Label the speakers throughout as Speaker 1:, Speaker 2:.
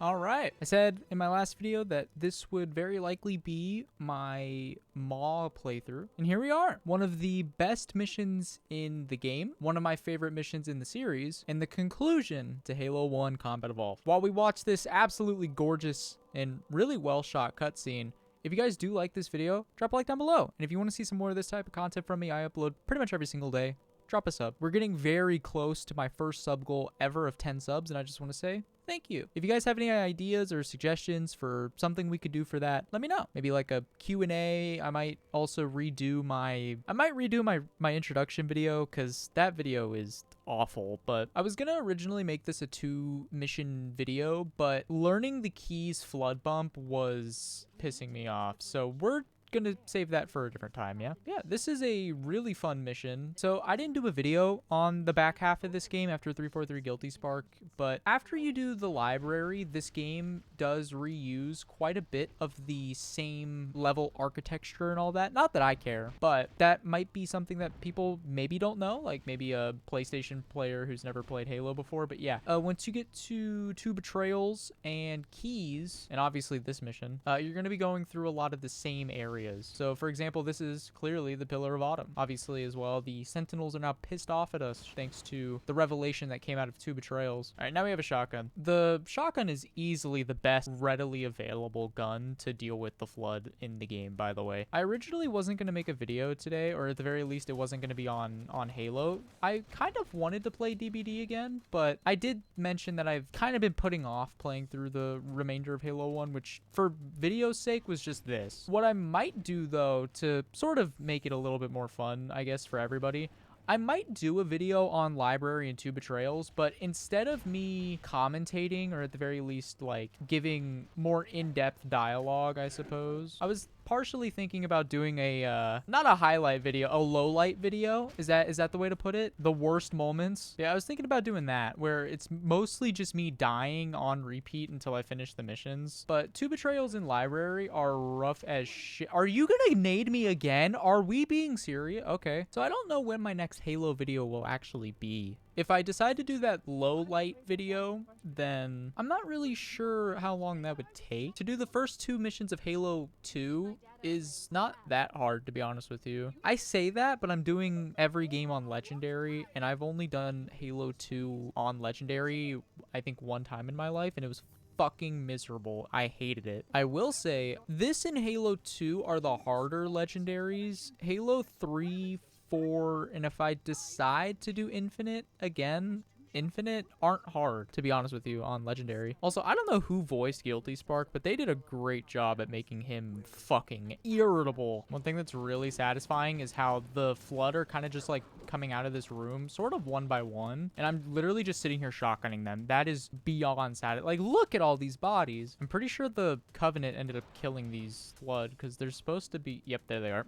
Speaker 1: All right. I said in my last video that this would very likely be my Maw playthrough. And here we are. One of the best missions in the game, one of my favorite missions in the series, and the conclusion to Halo 1 Combat Evolved. While we watch this absolutely gorgeous and really well shot cutscene, if you guys do like this video, drop a like down below. And if you want to see some more of this type of content from me, I upload pretty much every single day. Drop a sub. We're getting very close to my first sub goal ever of 10 subs, and I just want to say thank you. If you guys have any ideas or suggestions for something we could do for that, let me know. Maybe like a Q&A. I might also redo my introduction video, because that video is awful. But I was gonna originally make this a 2-mission video, but learning the keys flood bump was pissing me off. So we're gonna save that for a different time. Yeah, this is a really fun mission. So I didn't do a video on the back half of this game after 343 Guilty Spark, but after you do the library, this game does reuse quite a bit of the same level architecture and all that. Not that I care, but that might be something that people maybe don't know, like maybe a PlayStation player who's never played Halo before. But yeah, once you get to 2 betrayals and keys, and obviously this mission, you're gonna be going through a lot of the same areas. So for example, this is clearly the Pillar of Autumn. Obviously as well, the Sentinels are now pissed off at us thanks to the revelation that came out of 2 betrayals. All right, now we have a shotgun. The shotgun is easily the best readily available gun to deal with the flood in the game, by the way. I originally wasn't going to make a video today, or at the very least it wasn't going to be on Halo. I kind of wanted to play DBD again, but I did mention that I've kind of been putting off playing through the remainder of Halo 1, which for video's sake was just this. What I might do though, to sort of make it a little bit more fun, I guess, for everybody, I might do a video on library and 2 betrayals, but instead of me commentating, or at the very least like giving more in-depth dialogue, I suppose, I was partially thinking about doing a not a highlight video, a low light video. Is that the way to put it? The worst moments. Yeah, I was thinking about doing that, where it's mostly just me dying on repeat until I finish the missions. But 2 betrayals in library are rough as shit. Are you gonna nade me again? Are we being serious? Okay, so I don't know when my next Halo video will actually be. If I decide to do that low light video, then I'm not really sure how long that would take. To do the first 2 missions of Halo 2 is not that hard, to be honest with you. I say that, but I'm doing every game on Legendary, and I've only done Halo 2 on Legendary, I think 1 time in my life, and it was fucking miserable. I hated it. I will say, this and Halo 2 are the harder Legendaries. Halo 3, 4, and if I decide to do Infinite again, Infinite aren't hard, to be honest with you, on Legendary. Also, I don't know who voiced Guilty Spark, but they did a great job at making him fucking irritable. One thing that's really satisfying is how the Flood are kind of just like coming out of this room sort of one by one, and I'm literally just sitting here shotgunning them. That is beyond sad. Like, look at all these bodies. I'm pretty sure the Covenant ended up killing these Flood, because they're supposed to be... Yep, there they are.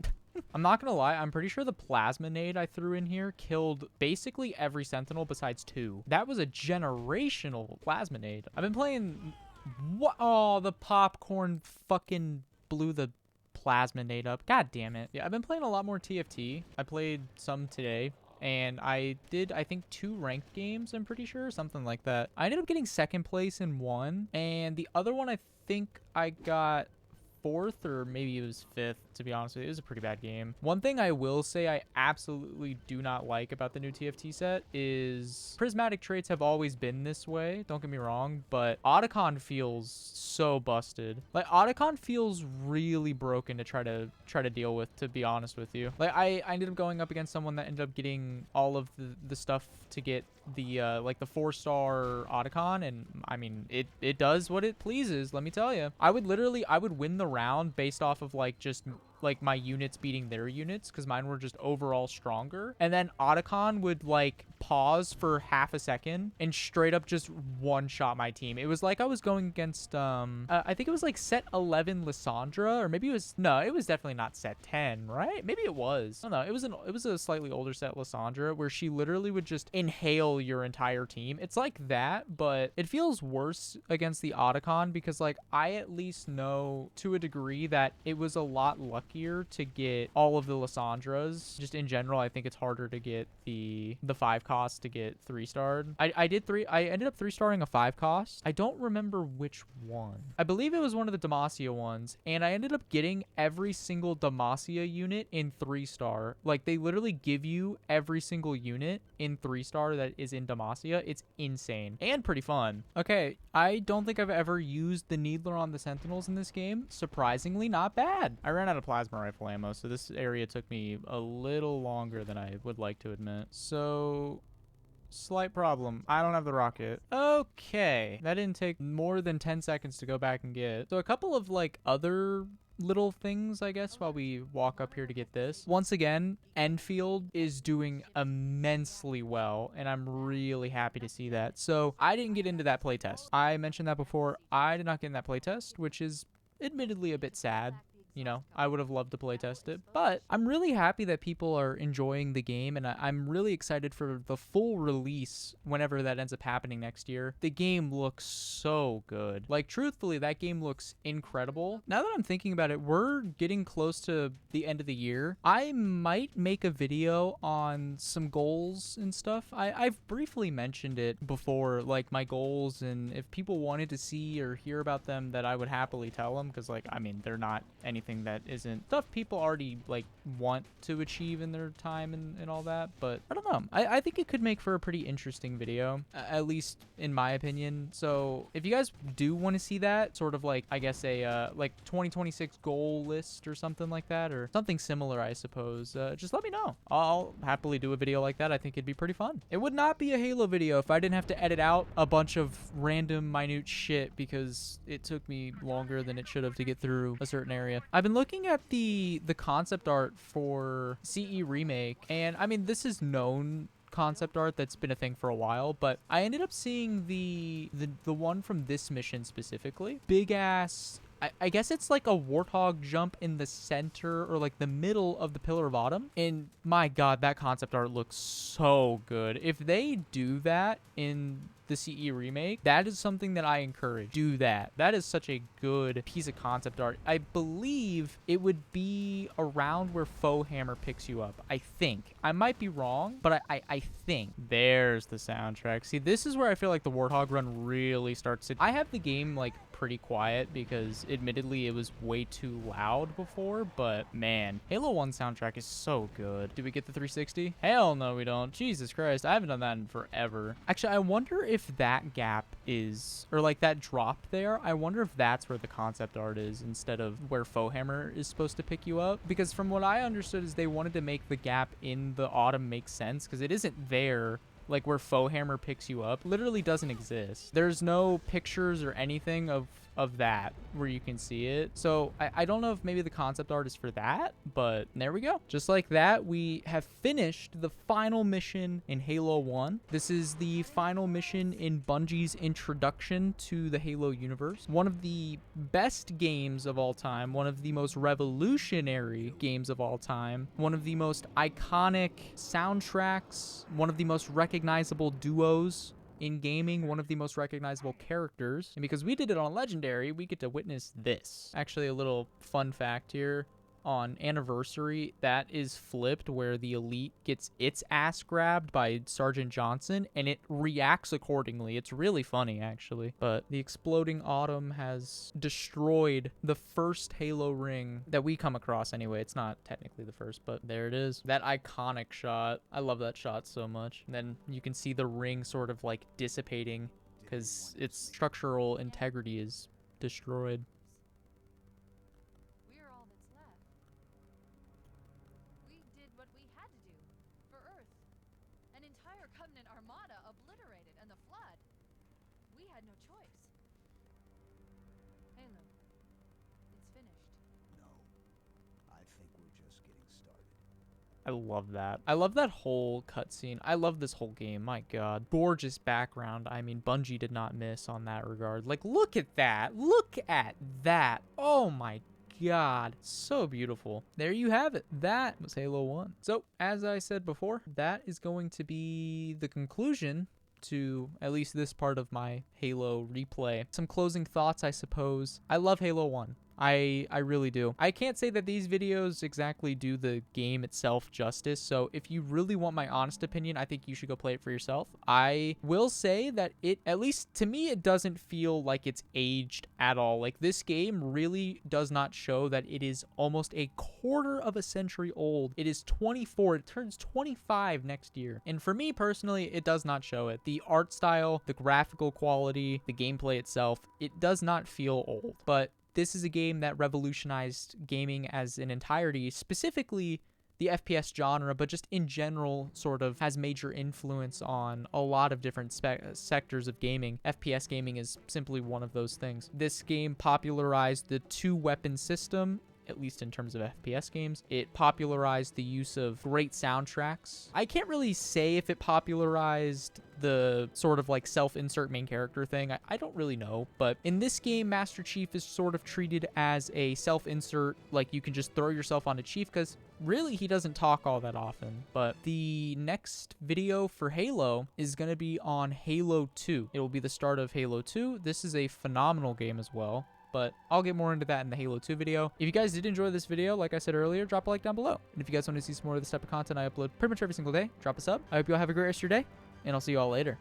Speaker 1: I'm not gonna lie, I'm pretty sure the plasma nade I threw in here killed basically every Sentinel besides 2. That was a generational plasma nade. I've been playing... What? Oh, the popcorn fucking blew the plasma nade up. God damn it. Yeah, I've been playing a lot more TFT. I played some today, and I did, I think, 2 ranked games, I'm pretty sure, something like that. I ended up getting 2nd place in one, and the other one I think I got 4th, or maybe it was 5th, to be honest with you. It was a pretty bad game. One thing I will say I absolutely do not like about the new TFT set is prismatic traits have always been this way, don't get me wrong, but Otacon feels so busted. Like, Otacon feels really broken to try to deal with, to be honest with you. Like, I ended up going up against someone that ended up getting all of the stuff to get the like the 4-star Otacon, and I mean, it does what it pleases, let me tell you. I would win the round based off of like just like my units beating their units, because mine were just overall stronger, and then Otacon would like pause for half a second and straight up just one-shot my team. It was like I was going against I think it was like set 11 Lissandra, or maybe it was, no, it was definitely not set 10, right? Maybe it was. I don't know. It was a slightly older set Lissandra, where she literally would just inhale your entire team. It's like that, but it feels worse against the Otacon, because like I at least know to a degree that it was a lot luckier trickier to get all of the Lissandras. Just in general, I think it's harder to get the 5 cost to get 3-starred. I ended up 3-starring a 5 cost. I don't remember which one. I believe it was one of the Demacia ones, and I ended up getting every single Demacia unit in 3-star. Like, they literally give you every single unit in 3-star that is in Demacia. It's insane and pretty fun. Okay, I don't think I've ever used the Needler on the Sentinels in this game. Surprisingly not bad. I ran out of plasma rifle ammo, so this area took me a little longer than I would like to admit. So, slight problem. I don't have the rocket. Okay, that didn't take more than 10 seconds to go back and get. So a couple of like other little things, I guess, while we walk up here to get this. Once again, Enfield is doing immensely well, and I'm really happy to see that. So I didn't get into that playtest. I mentioned that before. I did not get in that playtest, which is admittedly a bit sad. You know, I would have loved to playtest it, but I'm really happy that people are enjoying the game, and I'm really excited for the full release whenever that ends up happening next year. The game looks so good. Like, truthfully, that game looks incredible. Now that I'm thinking about it, we're getting close to the end of the year. I might make a video on some goals and stuff. I've briefly mentioned it before, like my goals, and if people wanted to see or hear about them, that I would happily tell them, because, like, I mean, they're not anything that isn't stuff people already like want to achieve in their time and all that, but I don't know. I think it could make for a pretty interesting video, at least in my opinion. So if you guys do want to see that sort of like, I guess a like 2026 goal list or something like that, or something similar, I suppose, just let me know. I'll happily do a video like that. I think it'd be pretty fun. It would not be a Halo video if I didn't have to edit out a bunch of random minute shit because it took me longer than it should have to get through a certain area. I've been looking at the concept art for CE Remake, and I mean, this is known concept art that's been a thing for a while, but I ended up seeing the one from this mission specifically. Big ass, I guess it's like a warthog jump in the center or like the middle of the Pillar of Autumn. And my God, that concept art looks so good. If they do that in the CE Remake, that is something that I encourage. Do that. That is such a good piece of concept art. I believe it would be around where Foe Hammer picks you up. I think. I might be wrong, but I think. There's the soundtrack. See, this is where I feel like the Warthog run really starts to... I have the game like pretty quiet because admittedly it was way too loud before, but man, Halo 1 soundtrack is so good. Do we get the 360? Hell no, we don't. Jesus Christ, I haven't done that in forever. Actually, I wonder if that gap is, or like that drop there, I wonder if that's where the concept art is instead of where Foe Hammer is supposed to pick you up. Because from what I understood is they wanted to make the gap in the autumn make sense, because it isn't there. Like where Foe Hammer picks you up literally doesn't exist. There's no pictures or anything of that where you can see it. So I don't know if maybe the concept art is for that, but there we go. Just like that, we have finished the final mission in Halo 1. This is the final mission in Bungie's introduction to the Halo universe. One of the best games of all time, one of the most revolutionary games of all time, one of the most iconic soundtracks, one of the most recognizable duos in gaming, one of the most recognizable characters. And because we did it on Legendary, we get to witness this. Actually, a little fun fact here. On Anniversary, that is flipped where the Elite gets its ass grabbed by Sergeant Johnson, and it reacts accordingly. It's really funny, actually. But the exploding autumn has destroyed the first Halo ring that we come across anyway. It's not technically the first, but there it is. That iconic shot. I love that shot so much. And then you can see the ring sort of like dissipating because its structural integrity is destroyed. I love that. I love that whole cutscene. I love this whole game. My God. Gorgeous background. I mean, Bungie did not miss on that regard. Like, look at that. Look at that. Oh my God. So beautiful. There you have it. That was Halo 1. So, as I said before, that is going to be the conclusion to at least this part of my Halo replay. Some closing thoughts, I suppose. I love Halo 1. I really do. I can't say that these videos exactly do the game itself justice, so if you really want my honest opinion, I think you should go play it for yourself. I will say that it, at least to me, it doesn't feel like it's aged at all. Like, this game really does not show that it is almost a quarter of a century old. It is 24. It turns 25 next year. And for me personally, it does not show it. The art style, the graphical quality, the gameplay itself, it does not feel old. But this is a game that revolutionized gaming as an entirety, specifically the FPS genre, but just in general sort of has major influence on a lot of different sectors of gaming. FPS gaming is simply one of those things. This game popularized the two-weapon system, at least in terms of FPS games. It popularized the use of great soundtracks. I can't really say if it popularized the sort of like self-insert main character thing. I don't really know, but in this game, Master Chief is sort of treated as a self-insert, like you can just throw yourself onto Chief, because really he doesn't talk all that often. But the next video for Halo is going to be on Halo 2. It will be the start of Halo 2. This is a phenomenal game as well, but I'll get more into that in the Halo 2 video. If you guys did enjoy this video, like I said earlier, drop a like down below. And if you guys want to see some more of this type of content I upload pretty much every single day, drop a sub. I hope you all have a great rest of your day, and I'll see you all later.